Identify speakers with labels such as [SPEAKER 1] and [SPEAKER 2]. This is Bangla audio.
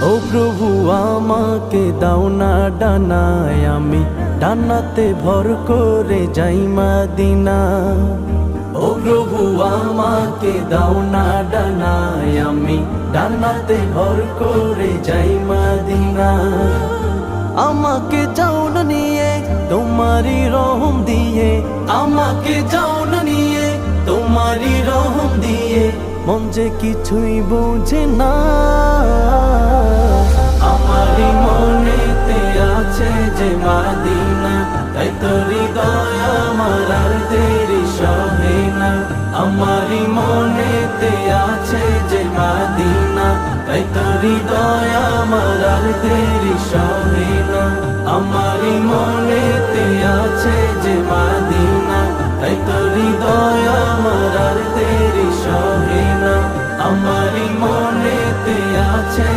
[SPEAKER 1] ও প্রভু আমাকে দাও না ডানায়, আমি ডানাতে ভর করে যাই মদিনা। ও প্রভু আমাকে দাও না ডানায়, আমি ডানাতে ভর করে যাই মদিনা। আমাকে যাও না নিয়ে তোমারি রহম দিয়ে, আমাকে যাও না নিয়ে তোমারি রহম দিয়ে, মন যে কিছুই বোঝে না। আমারি মনেতে আছে যে মদিনা, তাই তো হৃদয় আমার আর দেরি সহে না। আমারি মনেতে আছে যে মদিনা, তাই তো হৃদয় আমার আর দেরি সহে না। আমারি মনেতে আছে যে মদিনা, তাই তো হৃদয় আমার আর দেরি সহে না। আমারি মনেতে আছে।